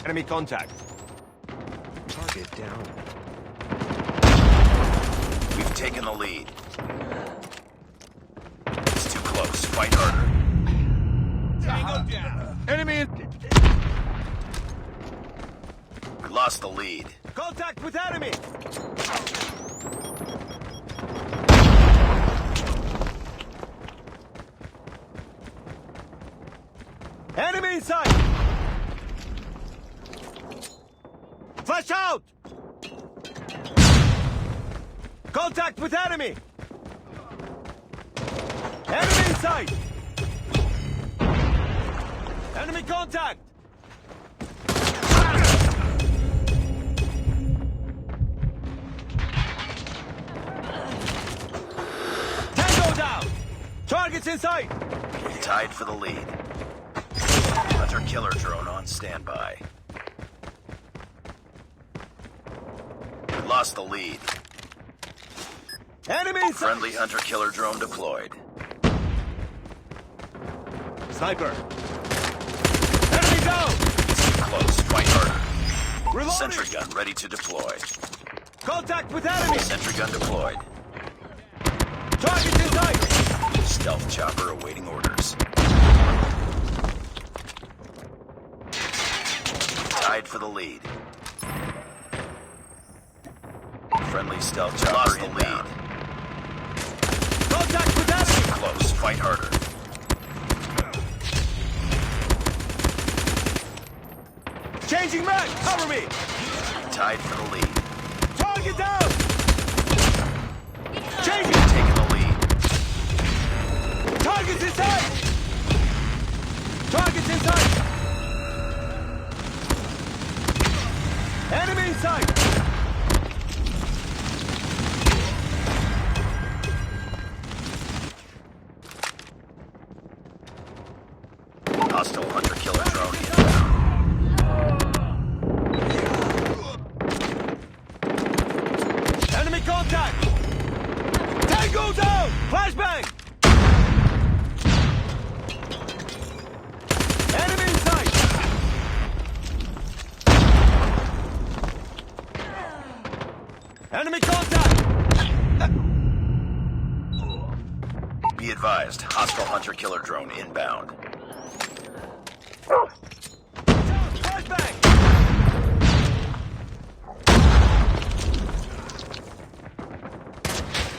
Enemy contact. Target down. We've taken the lead. It's too close. Fight harder. Tango down. Enemy in... We lost the lead. Contact with enemy. Enemy in sight. Flash out. Contact with enemy. Enemy in sight. Enemy contact. Tango down. Targets in sight. Tied for the lead. Hunter-killer drone on standby. We lost the lead. Enemy in sight. Friendly hunter-killer drone deployed. Sniper. Enemy down. Too close. Fight harder. Reloading. Sentry gun ready to deploy. Contact with enemy. Sentry gun deployed. Targets in sight. Stealth chopper awaiting orders. Tied for the lead. Friendly stealth chopper in lead. Contact with enemy. Too close. Fight harder. Changing mag. Cover me. Tied for the lead. Target down. Changing. Taking the lead. Targets in sight. Targets in sight. Enemy in sight. Hostile hunter-killer drone inbound. Enemy contact. Tango down. Flashbang. Enemy in sight. Enemy contact. Be advised, hostile hunter-killer drone inbound. Flashbang.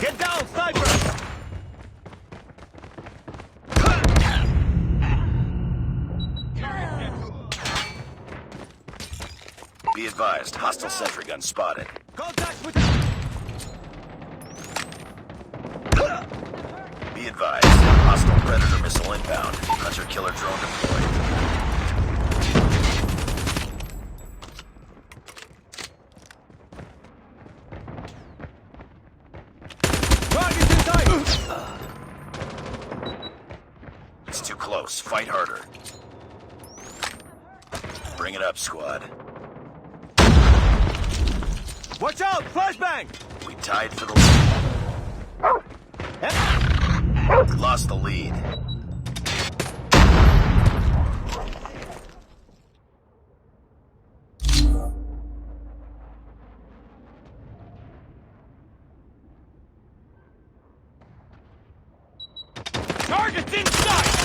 Get down, sniper. Be advised, hostile sentry gun spotted. Contact with. Be advised, hostile predator missile inbound. Hunter-killer drone deployed. Targets in sight. It's too close. Fight harder. Bring it up, squad. Watch out! Flashbang! We tied for the lead. We lost the lead. Targets in sight!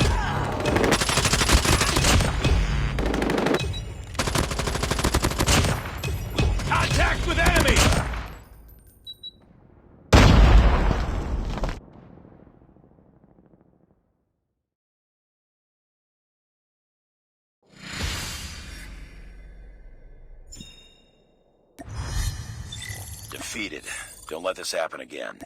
Contact with enemy! Defeated. Don't let this happen again.